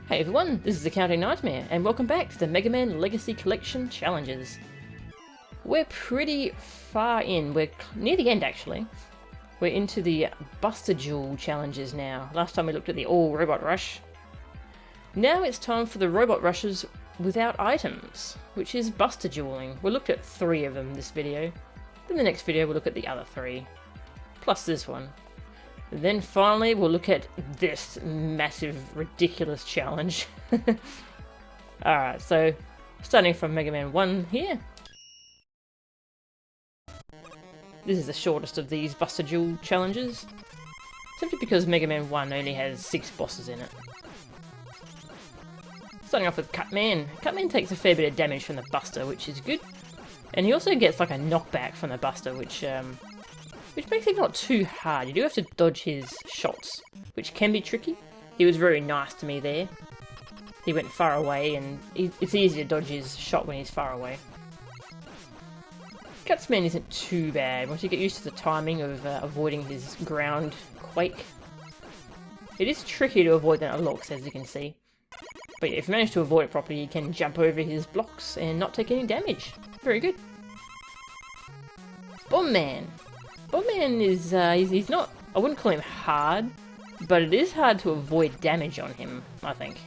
Hey everyone, this is Accounting Nightmare, and welcome back to the Mega Man Legacy Collection Challenges. We're pretty far in, we're near the end actually. We're into the Buster Duel challenges now. Last time we looked at the All Robot Rush. Now it's time for the Robot Rushes without items, which is Buster Dueling. We looked at 3 of them this video. Then the next video we'll look at the other 3, plus this one. Then finally we'll look at this massive, ridiculous challenge. Alright, so starting from Mega Man 1 here. This is the shortest of these Buster Duel challenges, simply because Mega Man 1 only has 6 bosses in it. Starting off with Cutman. Cutman takes a fair bit of damage from the Buster, which is good. And he also gets like a knockback from the Buster, which makes it not too hard. You do have to dodge his shots, which can be tricky. He was very nice to me there. He went far away, and it's easy to dodge his shot when he's far away. Gutsman isn't too bad once you get used to the timing of avoiding his ground quake. It is tricky to avoid that looks, as you can see. But if you manage to avoid it properly, you can jump over his blocks and not take any damage. Very good. Bomb Man. Bomb Man is, he's not, I wouldn't call him hard, but it is hard to avoid damage on him, I think.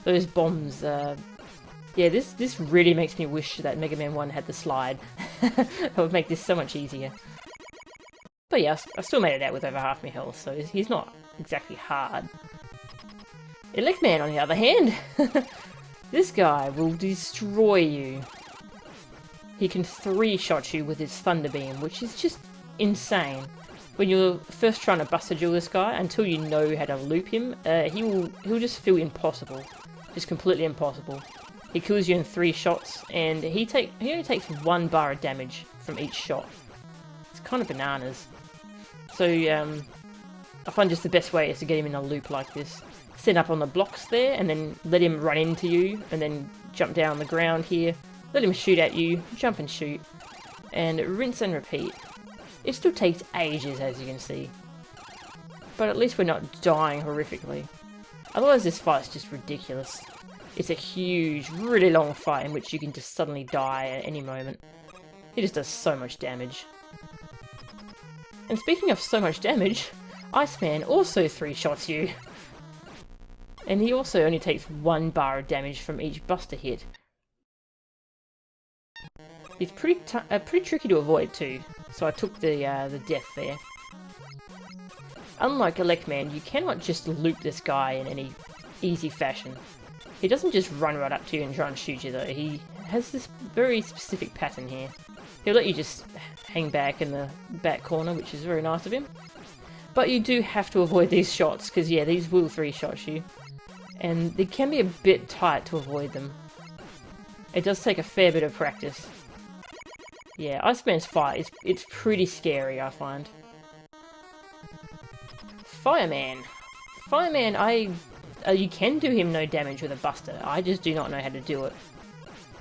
Those bombs, yeah, this really makes me wish that Mega Man 1 had the slide. That would make this so much easier. But yeah, I still made it out with over half my health, so he's not exactly hard. Elect Man, on the other hand, this guy will destroy you. He can 3-shot you with his Thunder Beam, which is just insane. When you're first trying to Buster Duel this guy, until you know how to loop him, he'll just feel impossible. Just completely impossible. He kills you in 3 shots, and he only takes 1 bar of damage from each shot. It's kind of bananas. So I find just the best way is to get him in a loop like this. Stand up on the blocks there, and then let him run into you, and then jump down on the ground here. Let him shoot at you, jump and shoot, and rinse and repeat. It still takes ages, as you can see. But at least we're not dying horrifically. Otherwise this fight's just ridiculous. It's a huge, really long fight in which you can just suddenly die at any moment. He just does so much damage. And speaking of so much damage, Iceman also 3-shots you. And he also only takes 1 bar of damage from each Buster hit. He's pretty tricky to avoid too, so I took the death there. Unlike Elect Man, you cannot just loop this guy in any easy fashion. He doesn't just run right up to you and try and shoot you though. He has this very specific pattern here. He'll let you just hang back in the back corner, which is very nice of him. But you do have to avoid these shots, because yeah, these will 3-shot you. And they can be a bit tight to avoid them. It does take a fair bit of practice. Yeah, Iceman's fight, it's pretty scary, I find. Fireman. Fireman, you can do him no damage with a Buster. I just do not know how to do it.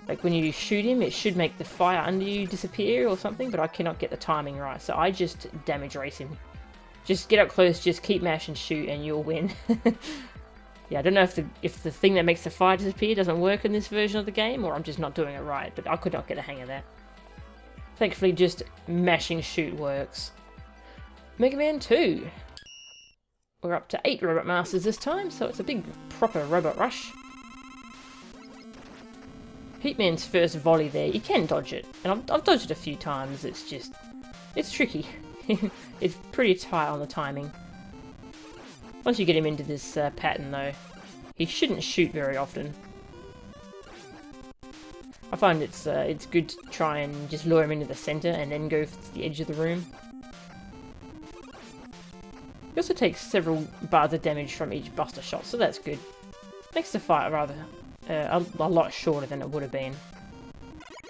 Like when you shoot him, it should make the fire under you disappear or something, but I cannot get the timing right, so I just damage race him. Just get up close, just keep mash and shoot, and you'll win. Yeah, I don't know if the thing that makes the fire disappear doesn't work in this version of the game, or I'm just not doing it right, but I could not get a hang of that. Thankfully, just mashing shoot works. Mega Man 2. We're up to 8 Robot Masters this time, so it's a big, proper Robot Rush. Heatman's first volley there, you can dodge it, and I've dodged it a few times, it's tricky. It's pretty tight on the timing. Once you get him into this pattern though, he shouldn't shoot very often. I find it's good to try and just lure him into the center and then go to the edge of the room. He also takes several bars of damage from each Buster shot, so that's good. Makes the fight rather a lot shorter than it would have been.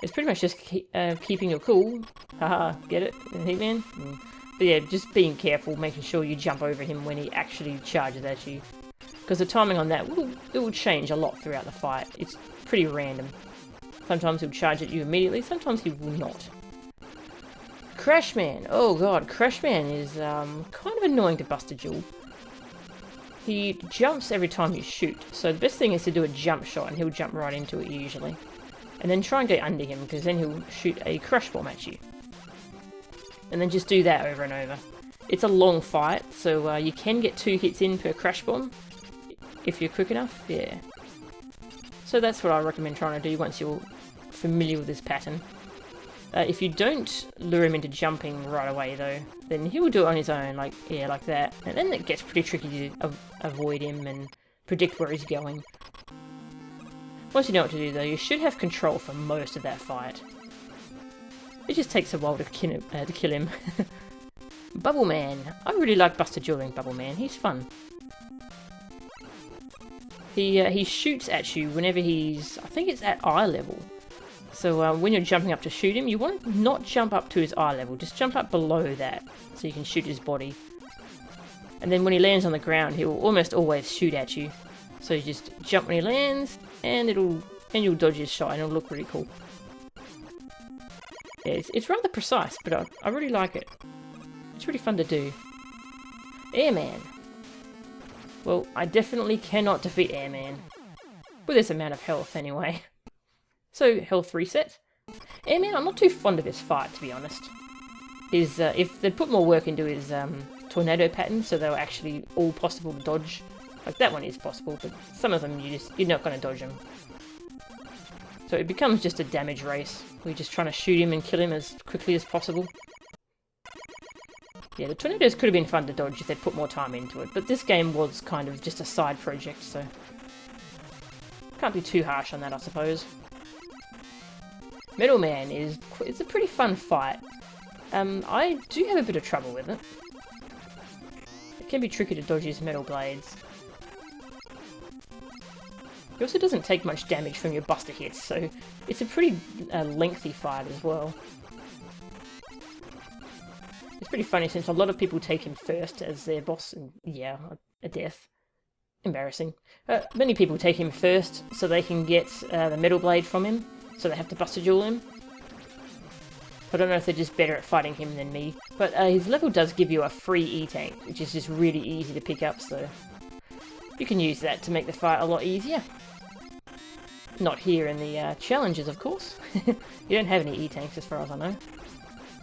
It's pretty much just keeping your cool. Haha, get it, Hitman? But yeah, just being careful, making sure you jump over him when he actually charges at you. Because the timing on that will change a lot throughout the fight. It's pretty random. Sometimes he'll charge at you immediately, sometimes he will not. Crashman! Oh god, Crashman is kind of annoying to Buster Duel. He jumps every time you shoot, so the best thing is to do a jump shot and he'll jump right into it usually. And then try and get under him, because then he'll shoot a crush bomb at you. And then just do that over and over. It's a long fight, so you can get 2 hits in per crash bomb, if you're quick enough, yeah. So that's what I recommend trying to do once you're familiar with this pattern. If you don't lure him into jumping right away though, then he will do it on his own, like that. And then it gets pretty tricky to avoid him and predict where he's going. Once you know what to do though, you should have control for most of that fight. It just takes a while to kill him. Bubble Man. I really like Buster dueling Bubble Man, he's fun. He shoots at you whenever he's, I think it's at eye level. So when you're jumping up to shoot him, you want to not jump up to his eye level, just jump up below that, so you can shoot his body. And then when he lands on the ground, he will almost always shoot at you. So you just jump when he lands, and you'll dodge his shot, and it'll look really cool. Yeah, it's rather precise, but I really like it. It's really fun to do. Airman. Well, I definitely cannot defeat Airman. With this amount of health, anyway. So, health reset. Airman, I'm not too fond of his fight, to be honest. If they'd put more work into his tornado pattern, so they were actually all possible to dodge. Like, that one is possible, but some of them you're not going to dodge them. So it becomes just a damage race. We're just trying to shoot him and kill him as quickly as possible. Yeah, the tornadoes could have been fun to dodge if they'd put more time into it, but this game was kind of just a side project, so can't be too harsh on that, I suppose. Metal Man it's a pretty fun fight. I do have a bit of trouble with it. It can be tricky to dodge his metal blades. He also doesn't take much damage from your buster hits, so it's a pretty lengthy fight as well. It's pretty funny since a lot of people take him first as their boss, and yeah, a death. Embarrassing. Many people take him first so they can get the metal blade from him, so they have to buster duel him. I don't know if they're just better at fighting him than me, but his level does give you a free E-tank, which is just really easy to pick up, so you can use that to make the fight a lot easier. Not here in the challenges, of course. You don't have any E-tanks as far as I know.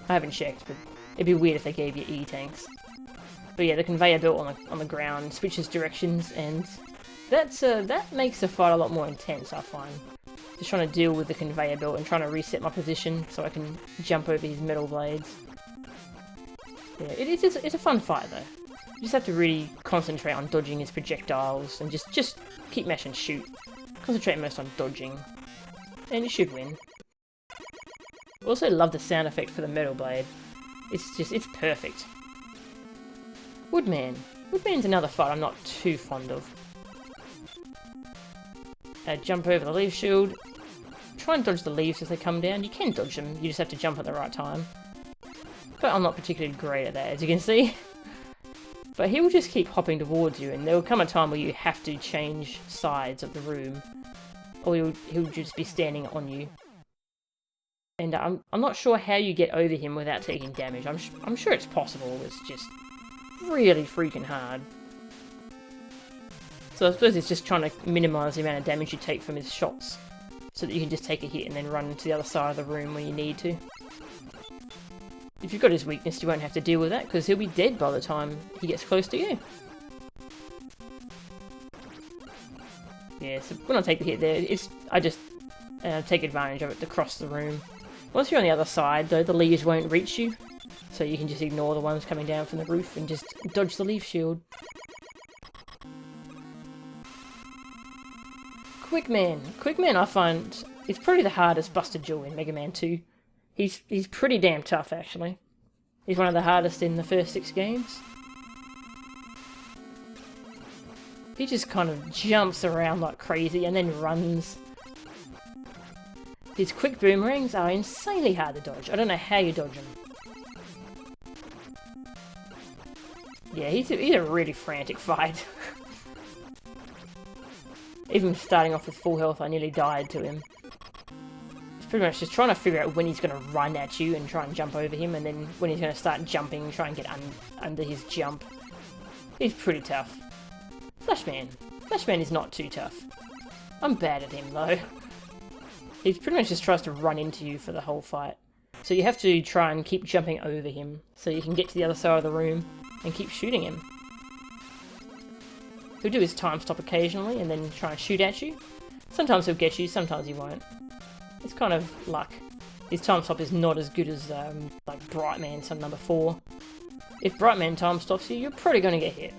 I haven't checked, but it'd be weird if they gave you E-tanks. But yeah, the conveyor belt on the ground switches directions, and that makes the fight a lot more intense, I find. Just trying to deal with the conveyor belt and trying to reset my position so I can jump over his metal blades. Yeah, it's a fun fight though. You just have to really concentrate on dodging his projectiles and just keep mashing shoot. Concentrate most on dodging, and you should win. Also love the sound effect for the metal blade. It's perfect. Woodman. Woodman's another fight I'm not too fond of. Jump over the leaf shield. Try and dodge the leaves as they come down. You can dodge them, you just have to jump at the right time. But I'm not particularly great at that, as you can see. But he will just keep hopping towards you, and there will come a time where you have to change sides of the room. Or he'll just be standing on you. And I'm not sure how you get over him without taking damage. I'm sure it's possible, it's just really freaking hard. So I suppose it's just trying to minimise the amount of damage you take from his shots, so that you can just take a hit and then run to the other side of the room when you need to. If you've got his weakness, you won't have to deal with that, because he'll be dead by the time he gets close to you. Yeah, so when I take the hit there, I just take advantage of it to cross the room. Once you're on the other side, though, the leaves won't reach you, so you can just ignore the ones coming down from the roof and just dodge the leaf shield. Quickman. Quickman, I find, is probably the hardest buster duel in Mega Man 2. He's pretty damn tough, actually. He's one of the hardest in the first 6 games. He just kind of jumps around like crazy and then runs. His quick boomerangs are insanely hard to dodge. I don't know how you dodge them. Yeah, he's a really frantic fight. Even starting off with full health, I nearly died to him. It's pretty much just trying to figure out when he's going to run at you and try and jump over him, and then when he's going to start jumping, try and get under his jump. He's pretty tough. Flashman. Flashman is not too tough. I'm bad at him though. He pretty much just tries to run into you for the whole fight. So you have to try and keep jumping over him so you can get to the other side of the room and keep shooting him. He'll do his time stop occasionally and then try and shoot at you. Sometimes he'll get you, sometimes he won't. It's kind of luck. His time stop is not as good as like Brightman's on number 4. If Brightman time stops you, you're probably going to get hit.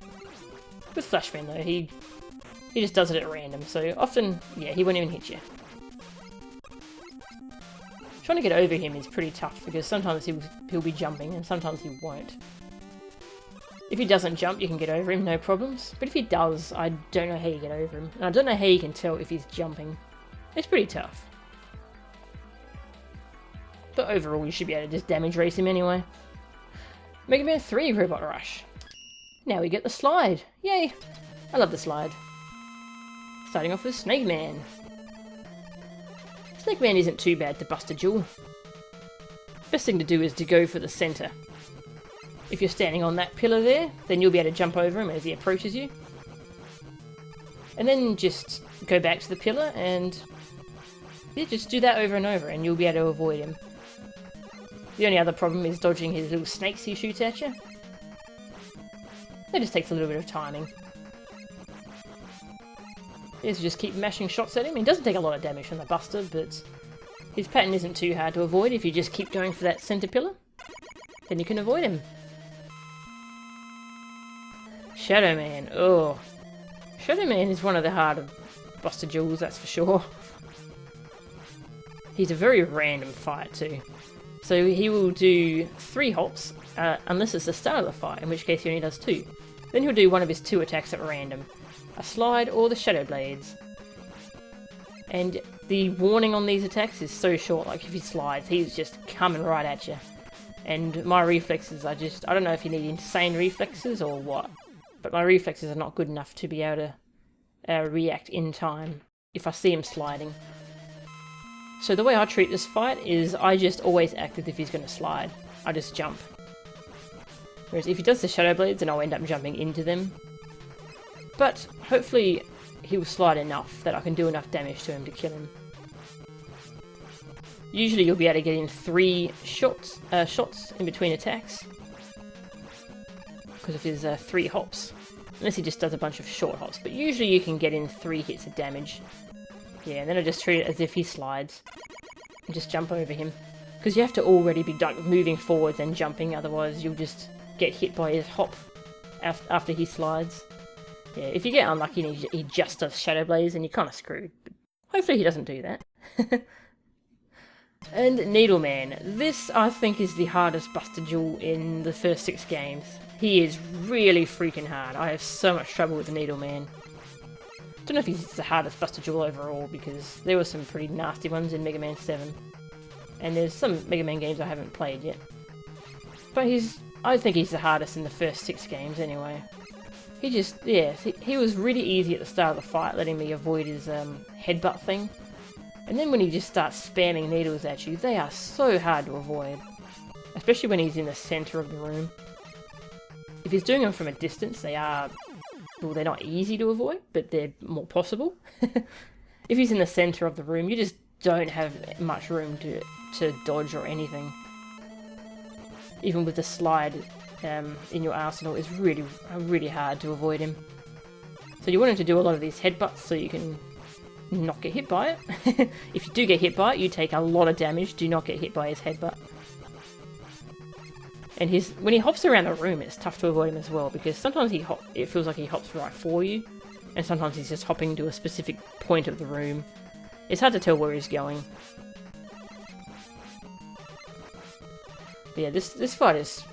With Flashman though, he just does it at random, so often, yeah, he won't even hit you. Trying to get over him is pretty tough because sometimes he'll be jumping and sometimes he won't. If he doesn't jump, you can get over him, no problems. But if he does, I don't know how you get over him. And I don't know how you can tell if he's jumping. It's pretty tough. But overall, you should be able to just damage race him anyway. Mega Man 3 Robot Rush. Now we get the slide. Yay! I love the slide. Starting off with Snake Man. Snake Man isn't too bad to bust a jewel. Best thing to do is to go for the centre. If you're standing on that pillar there, then you'll be able to jump over him as he approaches you. And then just go back to the pillar and yeah, just do that over and over and you'll be able to avoid him. The only other problem is dodging his little snakes he shoots at you. That just takes a little bit of timing. Yeah, so just keep mashing shots at him. He doesn't take a lot of damage from the buster, but his pattern isn't too hard to avoid if you just keep going for that centre pillar. Then you can avoid him. Shadow Man. Oh. Shadow Man is one of the harder buster jewels, that's for sure. He's a very random fight too. So he will do 3 hops, unless it's the start of the fight, in which case he only does 2. Then he'll do one of his 2 attacks at random. A slide or the Shadow Blades. And the warning on these attacks is so short, like if he slides, he's just coming right at you. And my reflexes are just, I don't know if you need insane reflexes or what, but my reflexes are not good enough to be able to react in time if I see him sliding. So the way I treat this fight is I just always act as if he's going to slide. I just jump. Whereas if he does the Shadow Blades, then I'll end up jumping into them. But hopefully he'll slide enough that I can do enough damage to him to kill him. Usually you'll be able to get in 3 shots in between attacks. Because of his 3 hops. Unless he just does a bunch of short hops. But usually you can get in 3 hits of damage. Yeah, and then I just treat it as if he slides. And just jump over him. Because you have to already be moving forwards and jumping, otherwise you'll just get hit by his hop after he slides. Yeah, if you get unlucky and he just does Shadow Blaze, then you're kind of screwed. But hopefully he doesn't do that. And Needleman. This, I think, is the hardest buster jewel in the first 6 games. He is really freaking hard. I have so much trouble with the Needleman. Don't know if he's the hardest buster jewel overall, because there were some pretty nasty ones in Mega Man 7. And there's some Mega Man games I haven't played yet. But I think he's the hardest in the first 6 games anyway. He just, yeah, he was really easy at the start of the fight, letting me avoid his headbutt thing. And then when he just starts spamming needles at you, they are so hard to avoid. Especially when he's in the centre of the room. If he's doing them from a distance, they are, well, they're not easy to avoid, but they're more possible. If he's in the centre of the room, you just don't have much room to dodge or anything. Even with the slide in your arsenal, it's really, really hard to avoid him. So you want him to do a lot of these headbutts so you can not get hit by it. If you do get hit by it, you take a lot of damage. Do not get hit by his headbutt. And when he hops around the room, it's tough to avoid him as well, because sometimes it feels like he hops right for you, and sometimes he's just hopping to a specific point of the room. It's hard to tell where he's going. But yeah, this fight is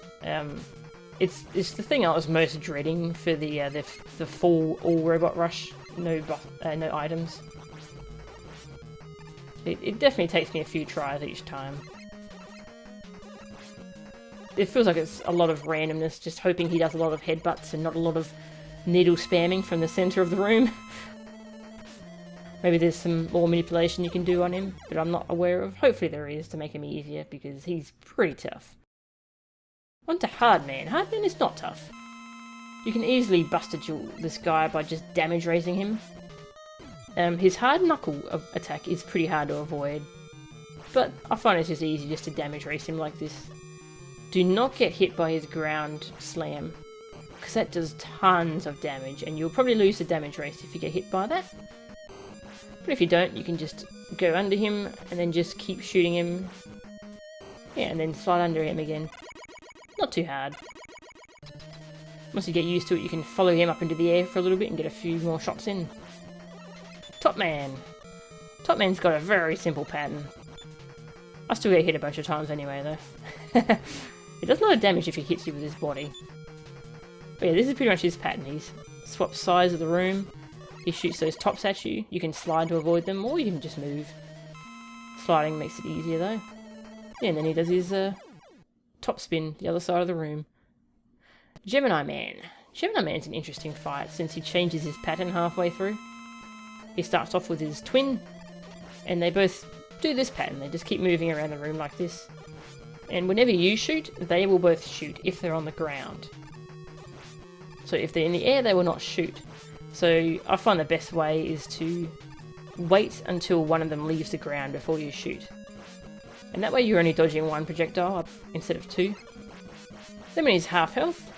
it's the thing I was most dreading for the full all robot rush, no items. It definitely takes me a few tries each time. It feels like it's a lot of randomness, just hoping he does a lot of headbutts and not a lot of needle spamming from the centre of the room. Maybe there's some more manipulation you can do on him, but I'm not aware of. Hopefully there is, to make him easier, because he's pretty tough. On to Hardman. Hardman is not tough. You can easily buster duel this guy by just damage raising him. His hard knuckle attack is pretty hard to avoid, but I find it's just easy just to damage race him like this. Do not get hit by his ground slam, because that does tons of damage, and you'll probably lose the damage race if you get hit by that. But if you don't, you can just go under him, and then just keep shooting him. Yeah, and then slide under him again. Not too hard. Once you get used to it, you can follow him up into the air for a little bit and get a few more shots in. Top Man. Top Man's got a very simple pattern. I still get hit a bunch of times anyway, though. It does a lot of damage if he hits you with his body. But yeah, this is pretty much his pattern. He swaps sides of the room. He shoots those tops at you. You can slide to avoid them, or you can just move. Sliding makes it easier, though. Yeah, and then he does his top spin the other side of the room. Gemini Man. Gemini Man's an interesting fight, since he changes his pattern halfway through. He starts off with his twin, and they both do this pattern. They just keep moving around the room like this. And whenever you shoot, they will both shoot if they're on the ground. So if they're in the air, they will not shoot. So I find the best way is to wait until one of them leaves the ground before you shoot. And that way you're only dodging one projectile instead of two. Then when he's half health,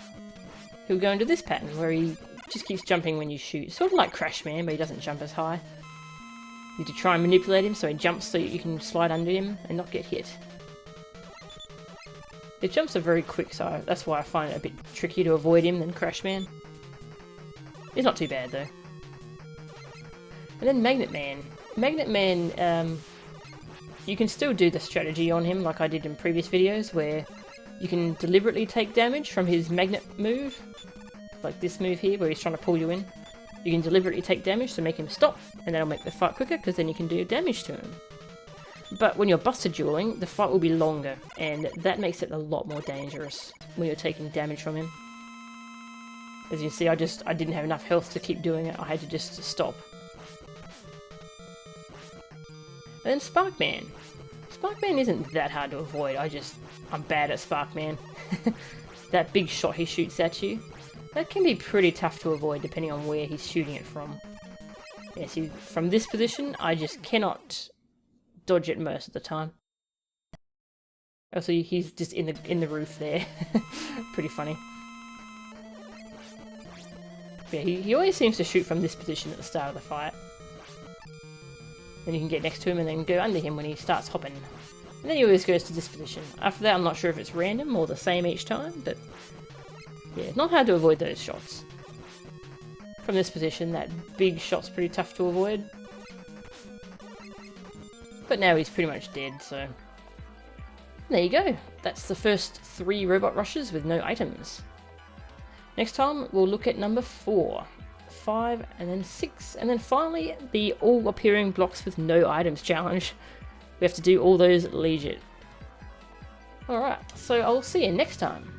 he'll go into this pattern where he just keeps jumping when you shoot. Sort of like Crash Man, but he doesn't jump as high. You need to try and manipulate him so he jumps so you can slide under him and not get hit. His jumps are very quick, so that's why I find it a bit trickier to avoid him than Crash Man. He's not too bad though. And then Magnet Man. Magnet Man, you can still do the strategy on him like I did in previous videos, where you can deliberately take damage from his magnet move, like this move here where he's trying to pull you in. You can deliberately take damage to make him stop, and that'll make the fight quicker because then you can do damage to him. But when you're buster dueling, the fight will be longer, and that makes it a lot more dangerous when you're taking damage from him. As you can see, I didn't have enough health to keep doing it. I had to just stop. And then Sparkman. Sparkman isn't that hard to avoid. I'm bad at Sparkman. That big shot he shoots at you, that can be pretty tough to avoid depending on where he's shooting it from. Yeah, see, from this position, I just cannot dodge it most of the time. Also, he's just in the roof there. Pretty funny. Yeah, he always seems to shoot from this position at the start of the fight. Then you can get next to him and then go under him when he starts hopping. And then he always goes to this position. After that, I'm not sure if it's random or the same each time, but yeah, it's not hard to avoid those shots. From this position, that big shot's pretty tough to avoid. But now he's pretty much dead, so there you go. That's the first 3 robot rushes with no items. Next time, we'll look at number 4, 5, and then 6, and then finally, the all appearing blocks with no items challenge. We have to do all those legit. Alright, so I'll see you next time.